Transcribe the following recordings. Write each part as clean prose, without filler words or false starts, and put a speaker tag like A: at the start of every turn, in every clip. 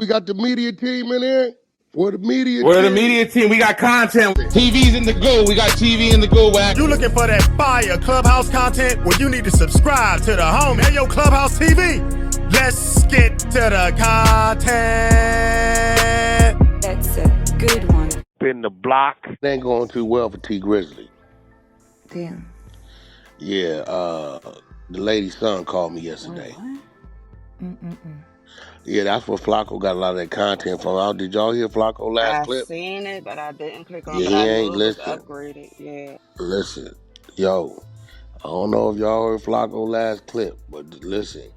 A: We got the media team in here. We're the media
B: We're the
A: team.
B: media team. We got content. TV's in the go. We got TV in the go, Wack.
C: You looking for that fire Clubhouse content? Well, you need to subscribe to the home. Hey, yo, Clubhouse TV. Let's get to the content.
D: That's a good one.
A: Spin the block. It ain't going too well for Tee Grizzley.
D: Damn.
A: Yeah, the lady's son called me yesterday.
D: What?
A: Yeah, that's where Flacco got a lot of that content from. Did y'all hear Flacco last clip?
E: I seen it, but I didn't click on.
A: Yeah,
E: But
A: he
E: I
A: ain't
E: knew it was
A: listen.
E: upgraded. Yeah.
A: Listen, yo, I don't know if y'all heard Flacco last clip, but listen,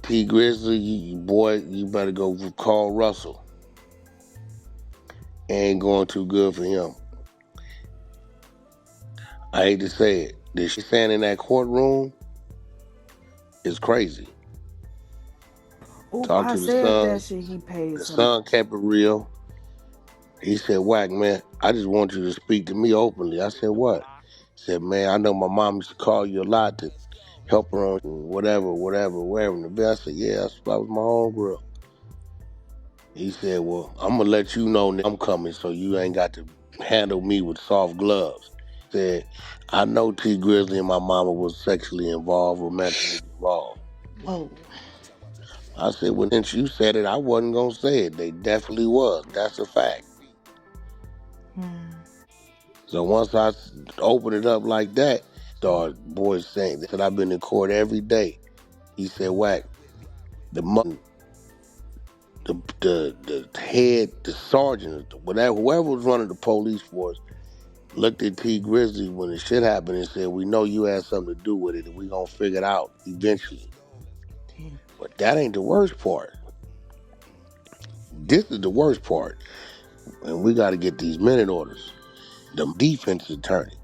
A: Tee Grizzley, you better go call Russell. Ain't going too good for him. I hate to say it. This shit saying in that courtroom is crazy.
F: Oop,
A: Talk
F: I
A: to the
F: said
A: son.
F: that shit. He paid
A: The
F: some.
A: son kept it real. He said, Wack, man, I just want you to speak to me openly. I said, what? He said, man, I know my mom used to call you a lot to help her on whatever. And the best. I said, yeah, that was my homegirl. He said, well, I'm going to let you know I'm coming so you ain't got to handle me with soft gloves. He said, I know Tee Grizzley and my mama was sexually involved, romantically involved.
D: Whoa.
A: I said, well, since you said it, I wasn't going to say it. They definitely was. That's a fact. So once I opened it up like that, started boys saying that I've been in court every day. He said, Wack, the head, the sergeant, whatever, whoever was running the police force, looked at Tee Grizzley when the shit happened and said, we know you had something to do with it and we gonna figure it out eventually.
D: Damn.
A: But that ain't the worst part. This is the worst part. And we gotta get these minute orders. The defense attorney.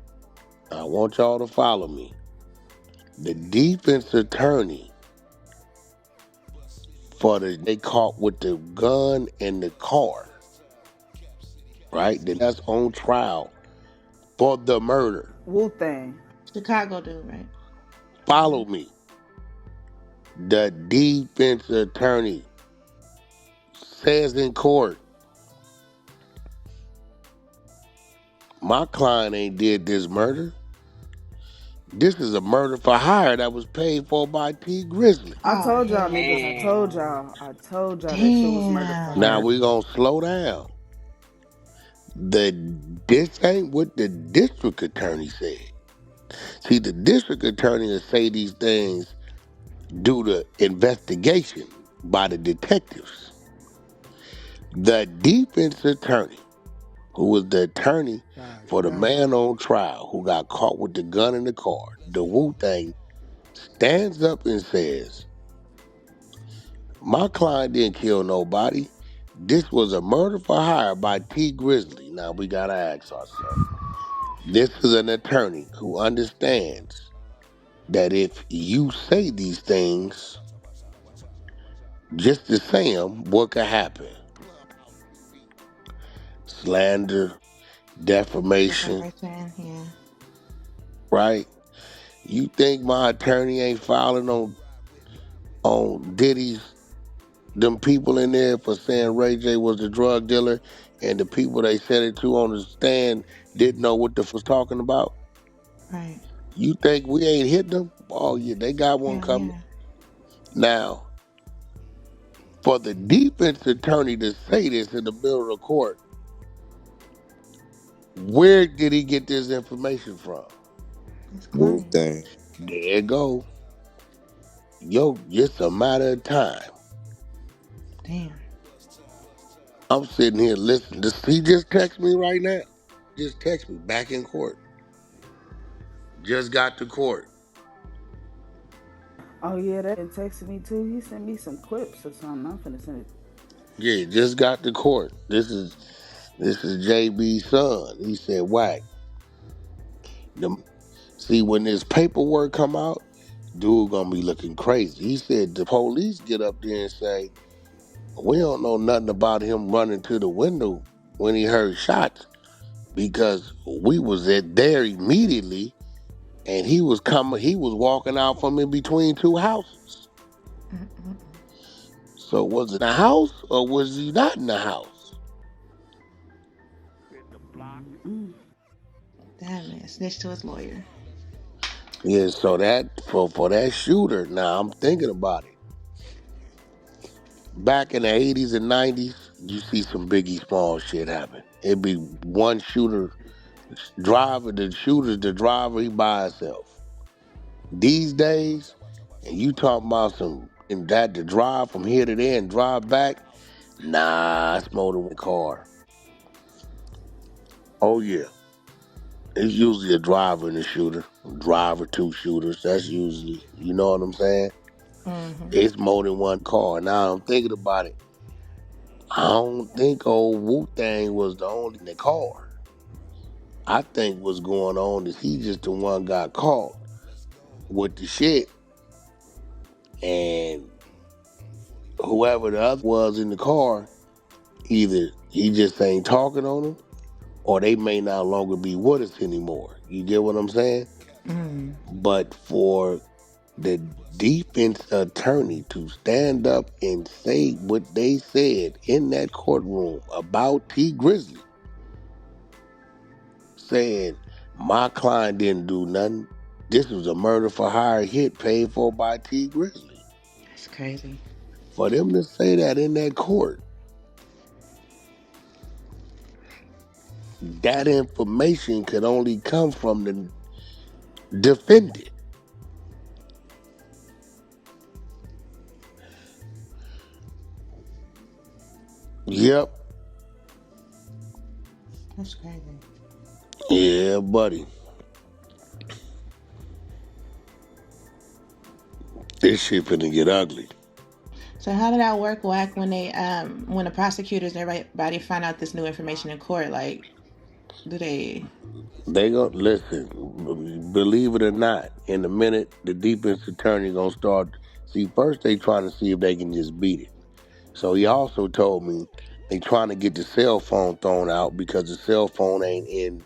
A: I want y'all to follow me. The defense attorney they caught with the gun in the car, right? That's on trial for the murder.
F: Woo Thang.
D: Chicago dude, right?
A: Follow me. The defense attorney says in court, my client ain't did this murder. This is a murder for hire that was paid for by Tee Grizzley.
F: I told y'all
D: hell.
F: niggas. I told y'all that shit was murder for
D: Damn.
A: Now
F: hire.
A: we gonna slow down. This ain't what the district attorney said. See, the district attorney will say these things due to investigation by the detectives. The defense attorney, who was the attorney for the man on trial who got caught with the gun in the car, the Woo Thang, stands up and says, my client didn't kill nobody. This was a murder for hire by Tee Grizzley. Now we gotta ask ourselves. This is an attorney who understands that if you say these things, just to say them, what could happen? Slander, defamation,
D: Yeah.
A: right? You think my attorney ain't filing on Diddy's, them people in there for saying Ray J was the drug dealer and the people they said it to on the stand didn't know what the f was talking about?
D: Right.
A: You think we ain't hit them? Oh yeah, they got one coming.
D: Yeah.
A: Now, for the defense attorney to say this in the middle of the court, where did he get this information from?
D: Woo
G: Thang.
A: There you go. Yo, it's a matter of time.
D: Damn.
A: I'm sitting here listening. He just text me right now. Just text me back in court. Just got to court.
F: Oh yeah, that texted me too. He sent me some clips or something. I'm finna send it.
A: Yeah, just got to court. This is JB's son. He said, Wack. See, when this paperwork come out, dude gonna be looking crazy. He said the police get up there and say, we don't know nothing about him running to the window when he heard shots because we was there immediately and he was walking out from in between two houses. So was it in the house or was he not in the house?
D: That man snitched to his lawyer.
A: Yeah, so that for that shooter, now I'm thinking about it. Back in the 80s and 90s, you see some Biggie Small shit happen. It'd be one shooter, the driver, he by himself. These days, and you talking about some in that to drive from here to there and drive back, nah, it's more than one car. Oh yeah. It's usually a driver and a shooter. Driver, two shooters. That's usually, you know what I'm saying?
D: Mm-hmm.
A: It's more than one car. Now I'm thinking about it. I don't think old Woo Thang was the only in the car. I think what's going on is he just the one got caught with the shit, and whoever the other was in the car, either he just ain't talking on them, or they may no longer be with us anymore. You get what I'm saying?
D: Mm.
A: But for the defense attorney to stand up and say what they said in that courtroom about Tee Grizzley, saying my client didn't do nothing. This was a murder for hire hit paid for by Tee Grizzley.
D: That's crazy.
A: For them to say that in that court, that information could only come from the defendant. Yep.
D: That's crazy.
A: Yeah, buddy. This shit finna get ugly.
D: So how did that work, Wack, when when the prosecutors and everybody find out this new information in court? Like, do they?
A: They gonna listen. Believe it or not, in a minute, the defense attorney gonna start. See, first they trying to see if they can just beat it. So he also told me they trying to get the cell phone thrown out because the cell phone ain't in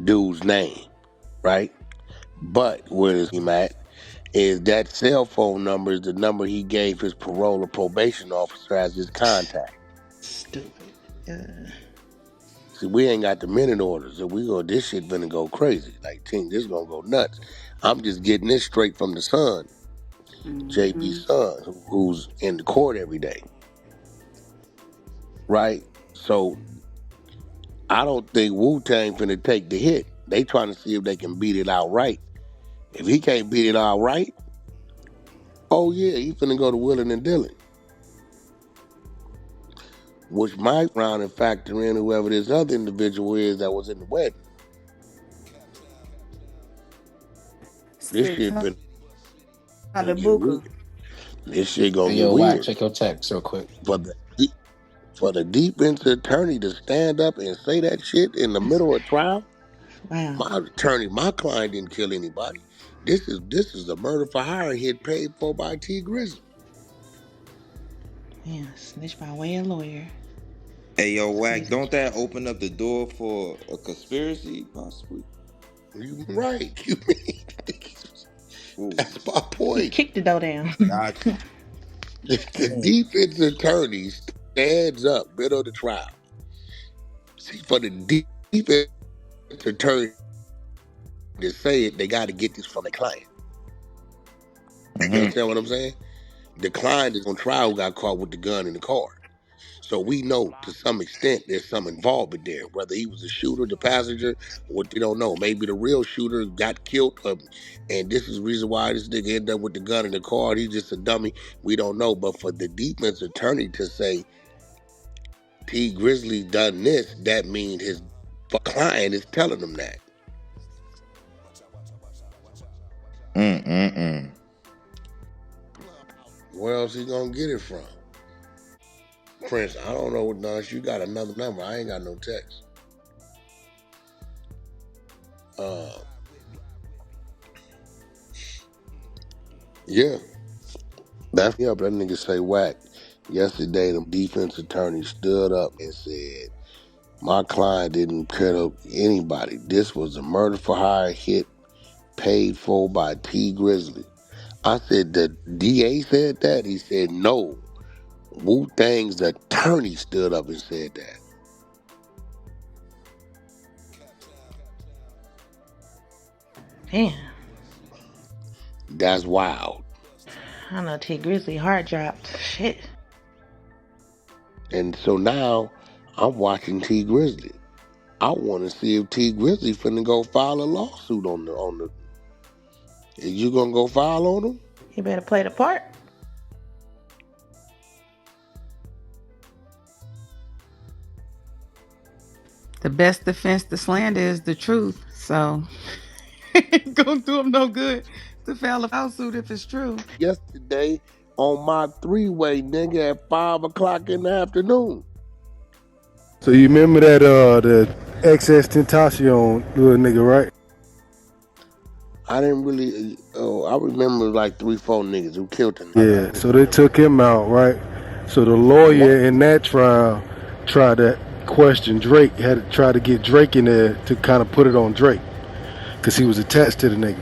A: dude's name, right? But where is he at? Is that cell phone number is the number he gave his parole or probation officer as his contact.
D: Stupid.
A: See, we ain't got the minute orders, and this shit finna go crazy. Like, team, this gonna go nuts. I'm just getting this straight from the son, JB's son, who's in the court every day, right? So I don't think Wu Tang finna take the hit. They trying to see if they can beat it outright. If he can't beat it outright, oh yeah, he finna go to Willing and Dillon, which might round and factor in whoever this other individual is that was in the wedding. This shit finna get weird. This shit gonna
G: Hey,
A: get
G: yo, Wack,
A: weird.
G: check your text real quick.
A: For the defense attorney to stand up and say that shit in the
D: That's
A: middle of trial,
D: wow.
A: my client didn't kill anybody. This is a murder for hire hit paid for by Tee Grizzley.
D: Yeah, snitch by way of lawyer.
H: Hey, yo,
D: That's
H: Wack,
D: crazy.
H: don't that open up the door for a conspiracy, possibly?
A: You right. You mean
H: Ooh,
A: that's my
D: He
A: point.
D: kicked the door down.
H: got you.
A: The defense attorney stands up middle of the trial. See, for the defense attorney to say it, they got to get this from the client. You
H: Mm-hmm.
A: understand what I'm saying? The client is on trial who got caught with the gun in the car. So we know to some extent there's some involvement there. Whether he was the shooter, the passenger, what we don't know. Maybe the real shooter got killed, and this is the reason why this nigga ended up with the gun in the car. He's just a dummy. We don't know. But for the defense attorney to say Tee Grizzley done this, that means his client is telling him that.
H: Mm-mm-mm.
A: Where else he gonna get it from? Prince, I don't know what Nash. You got another number. I ain't got no text. Yeah. That's yeah, but that nigga say Wack. Yesterday, the defense attorney stood up and said, my client didn't kill anybody. This was a murder for hire hit paid for by Tee Grizzley. I said, the DA said that? He said, no. Wu Thang's attorney stood up and said that.
D: Damn.
A: That's wild.
D: I know Tee Grizzley heart dropped. Shit.
A: And so now I'm watching Tee Grizzley. I want to see if Tee Grizzley finna go file a lawsuit on the. Is you gonna go file on him?
D: He better play the part.
F: The best defense to slander is the truth. So ain't gonna do him no good to file a lawsuit if it's true.
A: Yesterday on my three-way, nigga, at 5 o'clock in the afternoon.
G: So you remember that the XS Tentacion little nigga, right?
A: I didn't really. Oh, I remember like 3-4 niggas who killed him.
G: Yeah. So they took him out, right? So the lawyer in that trial tried to question Drake, had to try to get Drake in there to kind of put it on Drake, because he was attached to the nigga.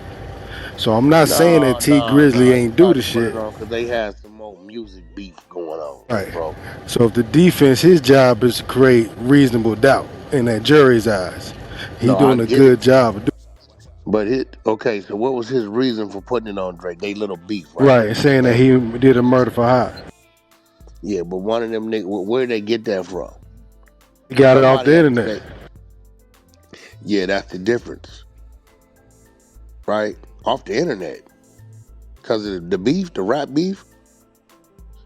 G: So I'm not saying that Tee Grizzley
A: He
G: ain't do
A: tried
G: the
A: to put it
G: shit.
A: on because they had some more music beef going on,
G: Right.
A: bro.
G: So if the defense, his job is to create reasonable doubt in that jury's eyes. He
A: No, I
G: doing a
A: get
G: good
A: it.
G: job of doing.
A: But okay, so what was his reason for putting it on Drake? They little beef, right?
G: Right, and saying that he did a murder for hire.
A: Yeah, but one of them niggas, where did they get that from?
G: He got it off
A: Somebody
G: the
A: had to
G: internet.
A: say, yeah, that's the difference, right? Off the internet. Because of the beef, the rap beef.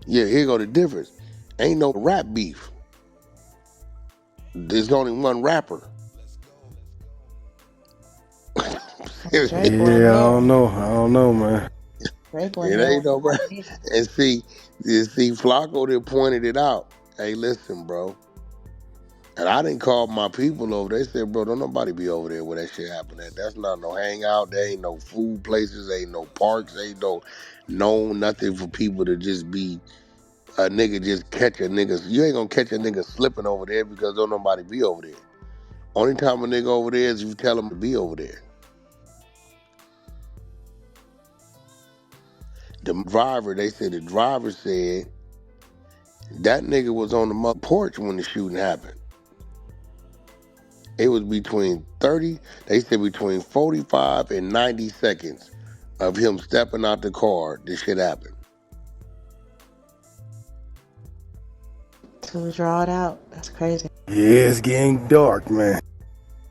A: Yeah, here go the difference. Ain't no rap beef. There's only one rapper.
D: Drake wasn't
G: Yeah, I
D: there.
G: don't know, man.
D: Drake
A: It
D: wasn't there
A: ain't no
D: when
A: rap.
D: it happened.
A: And see, Flacco done pointed it out. Hey, listen, bro. And I didn't call my people over. They said, bro, don't nobody be over there where that shit happened at. That's not no hangout. There ain't no food places. Ain't no parks. Ain't no nothing for people to just be a nigga just catch a nigga. You ain't gonna catch a nigga slipping over there because don't nobody be over there. Only time a nigga over there is if you tell him to be over there. The driver, they said the driver said that nigga was on the mother porch when the shooting happened. It was between 45 and 90 seconds of him stepping out the car. This shit happened.
D: To draw it out. That's crazy.
G: Yeah, it's getting dark, man.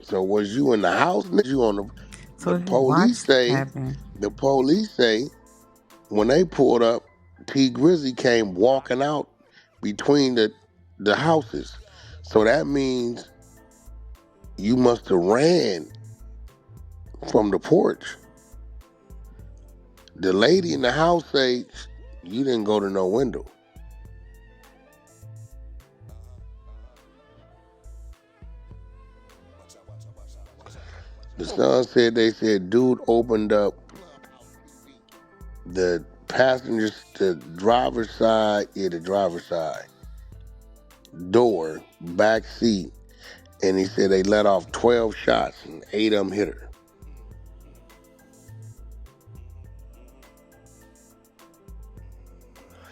A: So was you in the house? You on the
F: So he
A: police
F: watched it
A: say?
F: happen.
A: The police say when they pulled up, Tee Grizzley came walking out between the houses. So that means you must have ran from the porch. The lady in the house say you didn't go to no window. The son said they said dude opened up the the driver's side door, back seat, and he said they let off 12 shots and 8 of them hit her.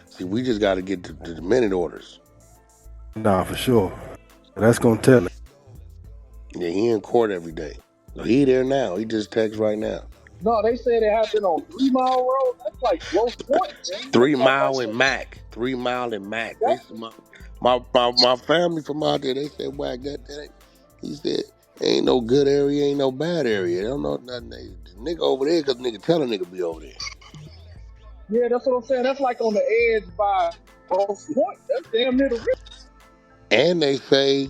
A: See, we just got to get to the minute orders.
G: Nah, for sure. That's gonna tell it.
A: Yeah, he in court every day. So he there now. He just text right now.
I: No, they said it happened on 3 Mile Road. That's like Grosse Pointe, man.
A: 3 Mile and Mac. 3 Mile and Mac. They my family from out there, they said, Wack, that ain't. He said, ain't no good area, ain't no bad area. They don't know nothing. The nigga over there, because nigga tell a nigga be over there.
I: Yeah, that's what I'm saying. That's like on the edge by Grosse Pointe. That's damn near the river.
A: And they say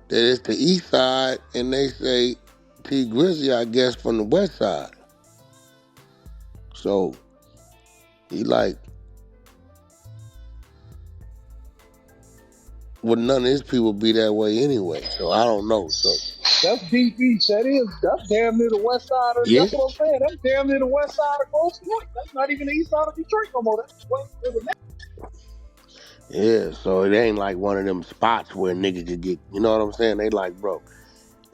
A: that it's the east side, and they say Tee Grizzley, I guess, from the west side. So he like, well, none of his people be that way anyway. So I don't know. So
I: That's deep east. That's damn near the west side of.
A: yeah,
I: That's what I'm saying. That's damn near the west side of Grosse Pointe. That's not even the east side of Detroit no more. That's west to the next.
A: yeah. So it ain't like one of them spots where a nigga could get. You know what I'm saying? They like, bro,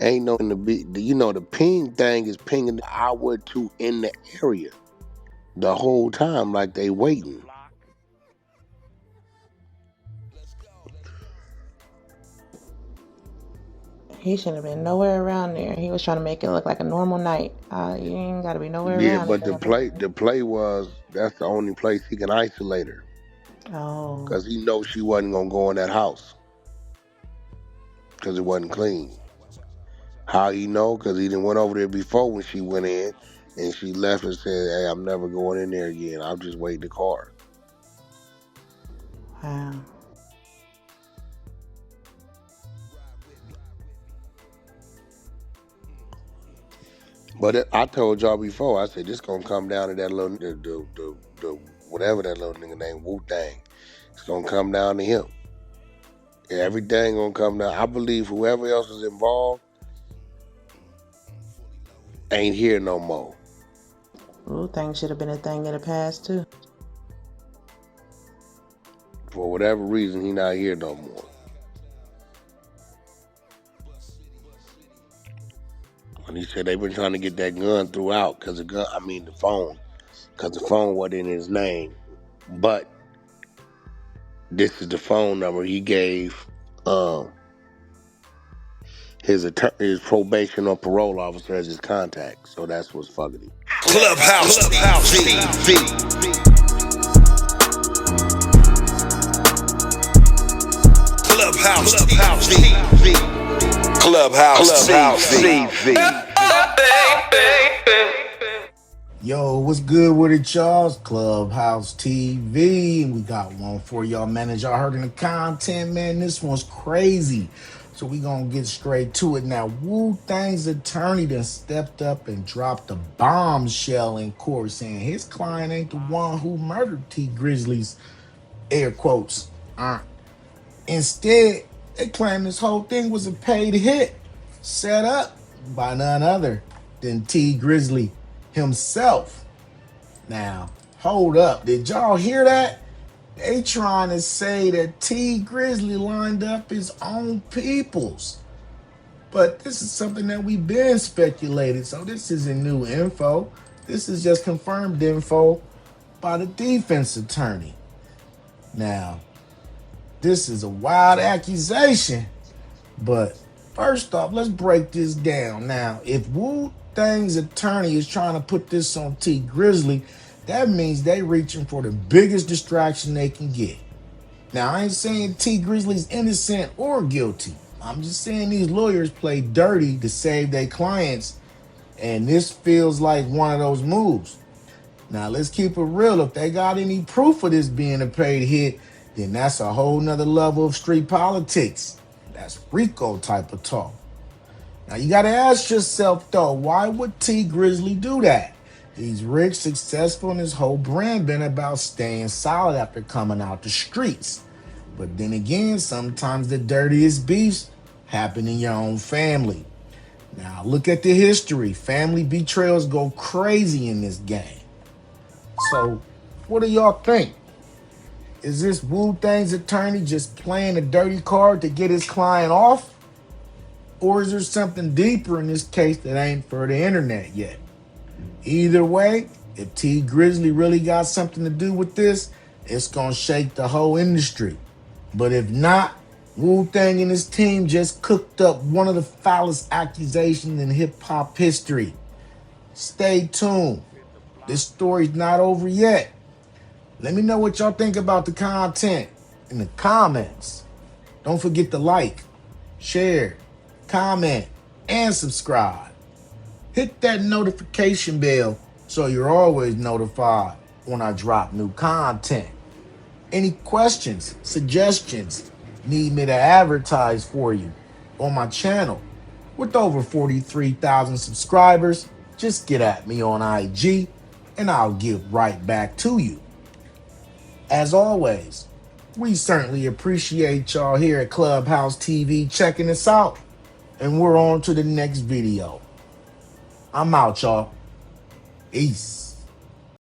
A: ain't no in the the ping thing is pinging the hour or two in the area the whole time, like they waiting.
D: He shouldn't have been nowhere around there. He was trying to make it look like a normal night. You ain't got to be nowhere
A: Yeah,
D: around
A: but
D: there.
A: the play was that's the only place he can isolate her
D: Oh,
A: because he knows she wasn't gonna go in that house because it wasn't clean. How he know? Because he didn't went over there before when she went in, and she left and said, "Hey, I'm never going in there again. I'll just wait in the car."
D: wow.
A: I told y'all before. I said this gonna come down to that little the whatever that little nigga named Woo Thang. It's gonna come down to him. Everything gonna come down. I believe whoever else is involved ain't here no more.
D: Woo Thang should have been a thing in the past too.
A: For whatever reason, he not here no more. And he said they've been trying to get that gun throughout because the phone, because the phone wasn't in his name. But this is the phone number he gave his probation or parole officer as his contact. So that's what's fucking him.
C: Clubhouse TV. Clubhouse TV. Clubhouse TV.
J: Yo, what's good with it, y'all? It's Clubhouse TV. We got one for y'all, man. As y'all heard in the content, man, this one's crazy. So we gonna get straight to it now. Woo Thang's attorney done stepped up and dropped a bombshell in court saying his client ain't the one who murdered Tee Grizzley's, air quotes, aunt. Instead, they claim this whole thing was a paid hit set up by none other than Tee Grizzley himself. Now, hold up. Did y'all hear that? They trying to say that Tee Grizzley lined up his own peoples. But this is something that we've been speculated, so this isn't new info. This is just confirmed info by the defense attorney. Now, this is a wild accusation, but first off, let's break this down. Now, if Woo Thang's attorney is trying to put this on Tee Grizzley, that means they reaching for the biggest distraction they can get. Now, I ain't saying Tee Grizzley's innocent or guilty. I'm just saying these lawyers play dirty to save their clients, and this feels like one of those moves. Now, let's keep it real. If they got any proof of this being a paid hit, then that's a whole nother level of street politics. That's RICO type of talk. Now, you got to ask yourself, though, why would Tee Grizzley do that? He's rich, successful, and his whole brand been about staying solid after coming out the streets. But then again, sometimes the dirtiest beefs happen in your own family. Now, look at the history. Family betrayals go crazy in this game. So, what do y'all think? Is this Woo Thang's attorney just playing a dirty card to get his client off? Or is there something deeper in this case that ain't for the internet yet? Either way, if Tee Grizzley really got something to do with this, it's gonna shake the whole industry. But if not, Woo Thang and his team just cooked up one of the foulest accusations in hip-hop history. Stay tuned. This story's not over yet. Let me know what y'all think about the content in the comments. Don't forget to like, share, comment, and subscribe. Hit that notification bell so you're always notified when I drop new content. Any questions, suggestions, need me to advertise for you on my channel? With over 43,000 subscribers, just get at me on IG and I'll give right back to you. As always, we certainly appreciate y'all here at Clubhouse TV checking us out, and we're on to the next video. I'm out, y'all. Peace.